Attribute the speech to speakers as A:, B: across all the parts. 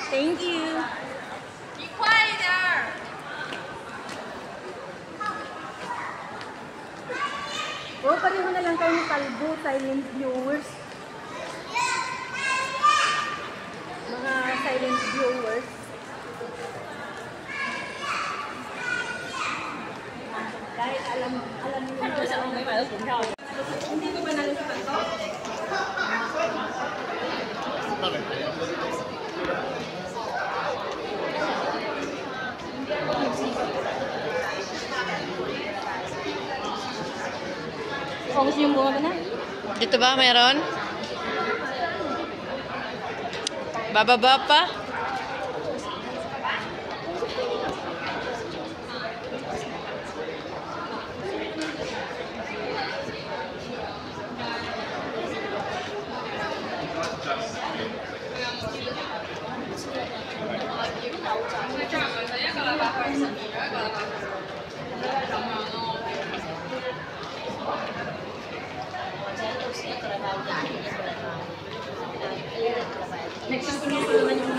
A: Thank you.
B: Be quiet there.
A: Oh, pareho na lang kayo ni Kalbo, silent viewers. Mga silent viewers. Dahil alam niyo na. Hindi ko ba nalusutan to? Focus yung bunga ba na?
B: Dito ba meron? Bababa pa?
A: Next time ko naman yung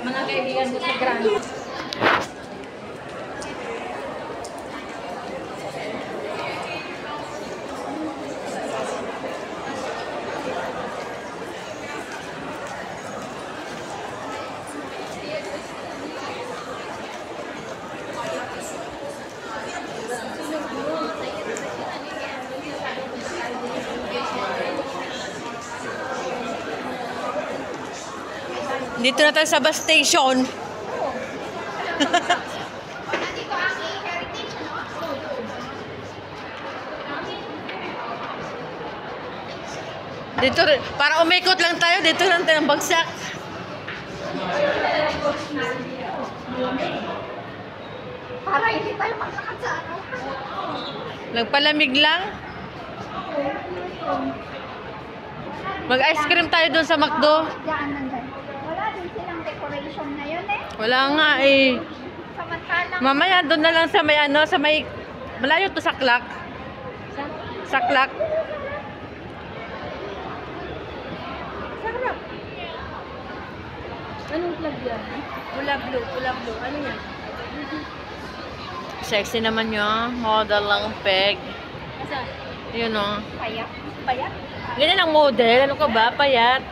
A: mga kaibigan mo sa Grand.
B: Dito na tayo sa bus station. Dito, para umikot lang tayo, dito lang tayo ng bagsak.
C: Para hindi tayo magsakad sa ano.
B: Nagpalamig lang. Mag-ice cream tayo doon sa McDo.
C: Diyan nandyan. Wala din silang decoration na yun eh.
B: Wala nga eh.
C: Samantalang
B: Mamaya doon na lang sa may ano, sa may malayo to Saklak. Saklak.
A: Sarap. Anong flag yan? Pula blue, pula blue. Ano yan?
B: Sexy naman yun. Model lang peg.
A: Asa?
B: Yun o.
C: payak. Payak?
B: Ganyan ang model. Ano ka ba? Payat.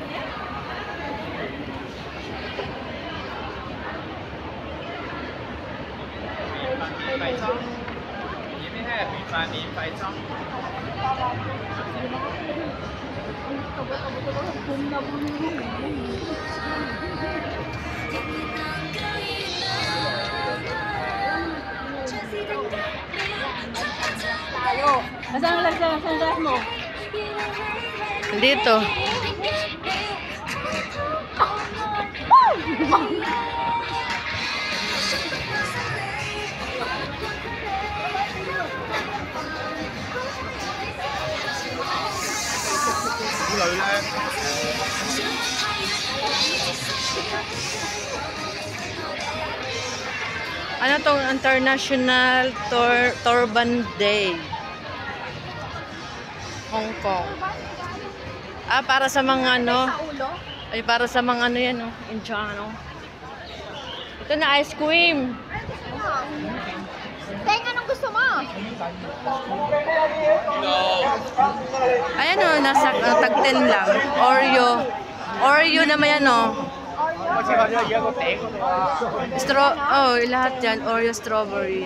A: Tayo. Masang lang sa sunglass mo?
B: Dito. Ano tong International Turban Day? Hong Kong. Ah, para sa mga ano,
C: Sa ulo?
B: ay para sa mga ano yan, oh, Indiano. Ito na ice cream.
C: Teng, anong gusto mo?
B: Ayan oh, nasa tag 10 lang. Oreo. Oreo naman yan oh. Lahat yan. Oreo strawberry.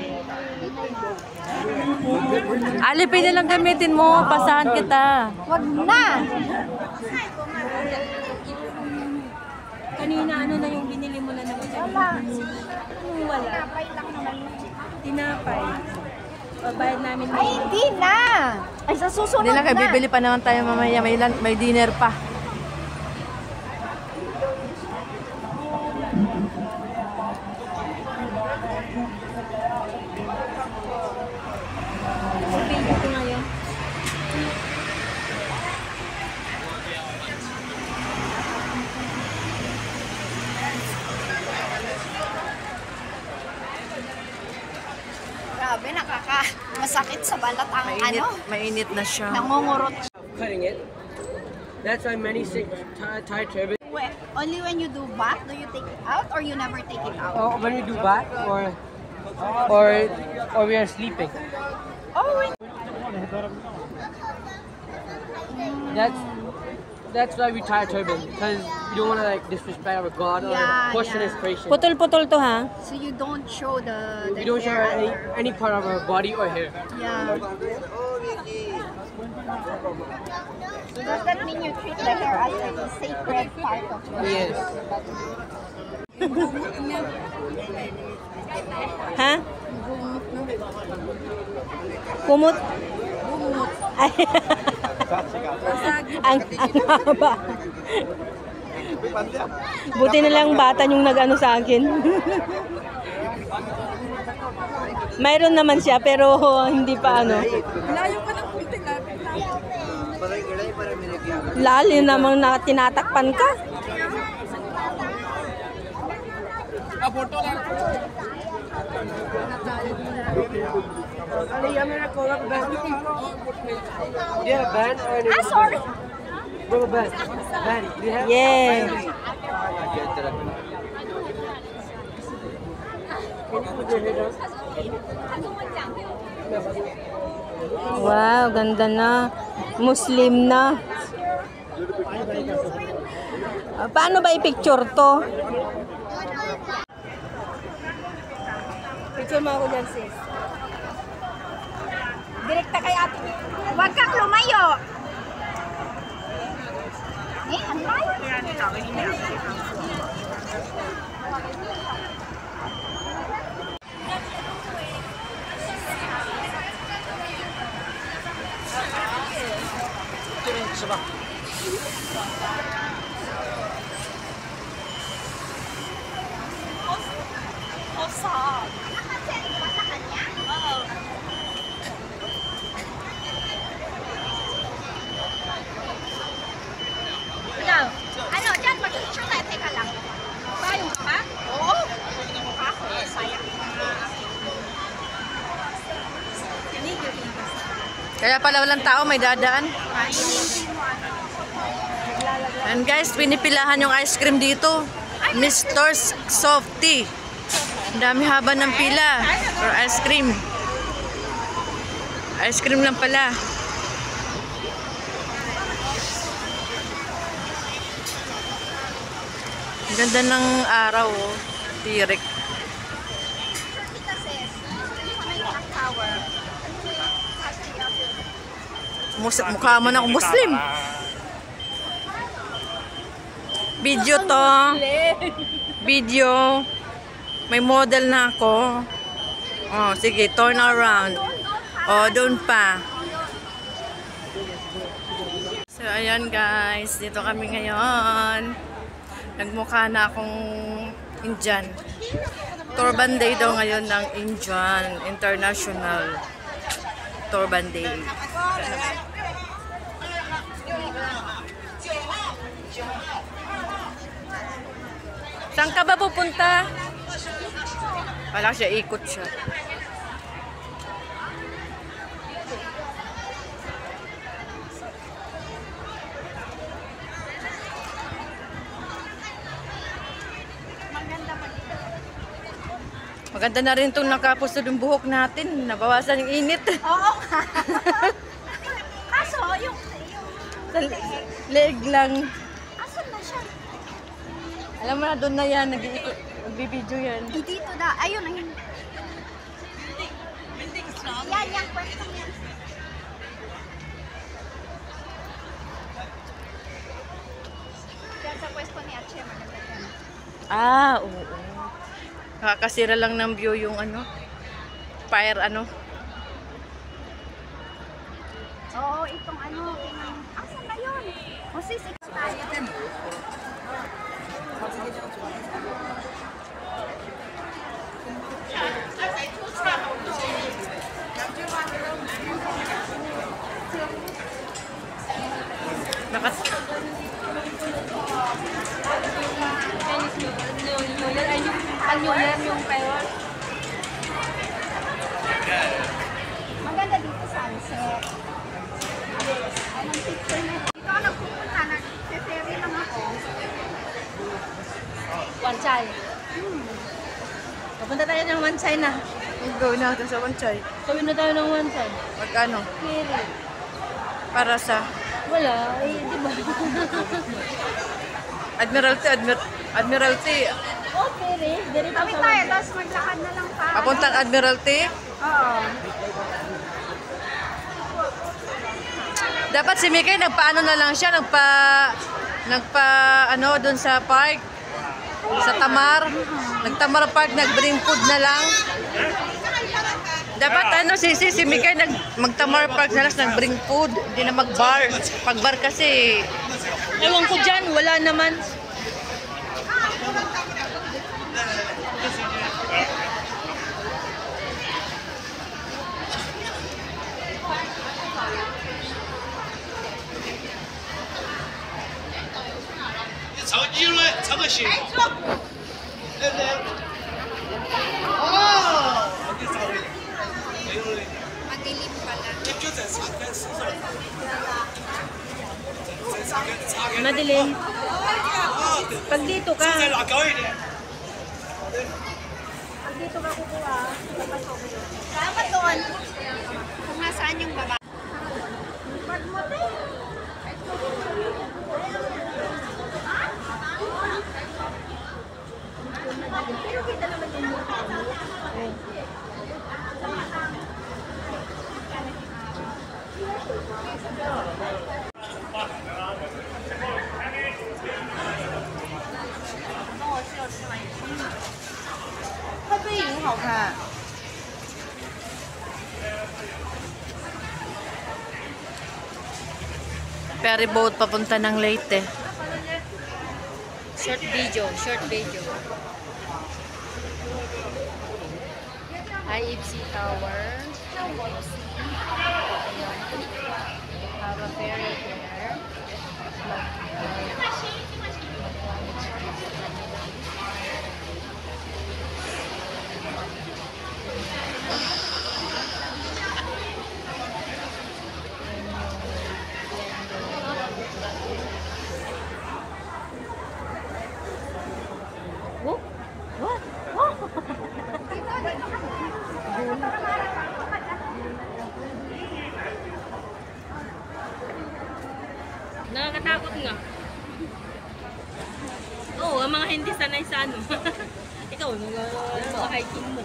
B: Alipay na lang gamitin mo. Pasahan kita.
C: Wag na!
A: Kanina ano na yung binili mo na naman?
C: Wala.
A: Anong wala?
C: Tinapay lang naman.
A: Tinapay. Babayad namin.
C: Ay, hindi na! Ay, sa susunod
B: Hindi lang,
C: na.
B: bibili pa naman tayo mamaya. May dinner pa.
A: Video ko ngayon.
C: Masakit sa balat ang
B: Mainit na siya.
C: nangungurot.
D: Cutting it. That's why many sick Thai turban.
C: Only when you do bath do you take it out or you never take it out?
D: Oh, when we do bath or we are sleeping.
C: Oh,
D: That's why we tie a turban, because we don't want to like disrespect our God or question His creation.
B: Putol-putol to, ha?
C: so you don't show the
D: We don't show
C: hair.
D: any part of our body or hair.
C: Yeah. So does that mean you treat the hair as like a sacred part of you?
D: Yes.
B: Ha? Kumot? Ay. ang haba. Buti na lang bata yung nag-ano sa akin. Mayroon naman siya pero hindi pa ano.
A: Layo pa ng kunti lang.
B: Lalim namang na tinatakpan ka.
D: Do you have a band or anything?
C: Sorry.
D: Bring a band. Band. Do you have?
B: Yeah.
D: Can you put your hair down?
B: Wow, ganda na. Muslim na. Paano ba i-picture to? Picture mo ako dyan, sis.
C: Direkta kay ate. Huwag kang lumayo. Ang layo. Ano, dyan, mag-picture tayo. Teka lang. Payong ka pa? Oo. Sayang.
B: Kaya pala walang tao, may dadaan. And guys, pinipilahan yung ice cream dito. Mr. Softy. Ang dami haba ng pila for ice cream. Ice cream lang pala. Ang ganda ng araw, oh. Tirik. Mukha mo na akong Muslim. Video to. Video. May model na ako. Oh, sige, turn around. Oh, doon pa. So, ayan guys. Dito kami ngayon. Nagmukha na akong Indian. Turban Day daw ngayon ng Indian. International Turban Day. Saan ka ba pupunta? Wala siya, ikot siya. Maganda na rin itong nakapustod yung buhok natin. Nabawasan yung init.
C: Oo. Kaso, yung
B: Sa leg lang.
C: asan na siya?
B: Alam mo na, doon na yan. Nagbibideo yan.
C: Dito na. Ayun, ayun. Yan, yung pwesto niya. Yan sa pwesto ni Ache, maganda yan.
B: Ah, oo. Nakakasira lang ng view yung ano. Fire ano.
C: Oo, itong ano. Asan na yun? O sis, ikaw tayo.
A: Ano yan yung pero?
C: Dito ako nagpupunta, nag-ferry lang ako.
A: Wanchay. Papunta tayo ng Wanchay na.
B: Gawin natin sa Wanchay.
A: Gawin na tayo ng Wanchay.
B: Magkano?
A: Ferry.
B: Para sa
A: Wala, eh, di ba?
B: Admiralty, Admiralty.
A: Oh, ferry. Dirito
C: Kami
A: sa
C: tayo,
A: Wanchay.
C: tapos maglakad na lang tayo.
B: Papuntang Admiralty.
C: Oo.
B: Dapat si Mikay nagpaano na lang siya, nagpa ano doon sa park sa Tamar. Nagtamar Park, nag-bring food na lang. Dapat ano si Mikay magtamar Park na lang, nag-bring food, hindi na mag-bar. Pag-bar kasi
A: Ewan ko dyan, wala naman.
C: Madilim pala.
A: Madilim. Pag dito ka.
C: Dapat doon. Kung nasaan yung baba.
B: ferry boat papunta ng Leyte.
A: Short video, short video. IFC Tower. Have a ferry there. Oh, what? Nakakatakot nga. Oo, ang mga hindi sanay sa ano. Ikaw, mga hiking mo.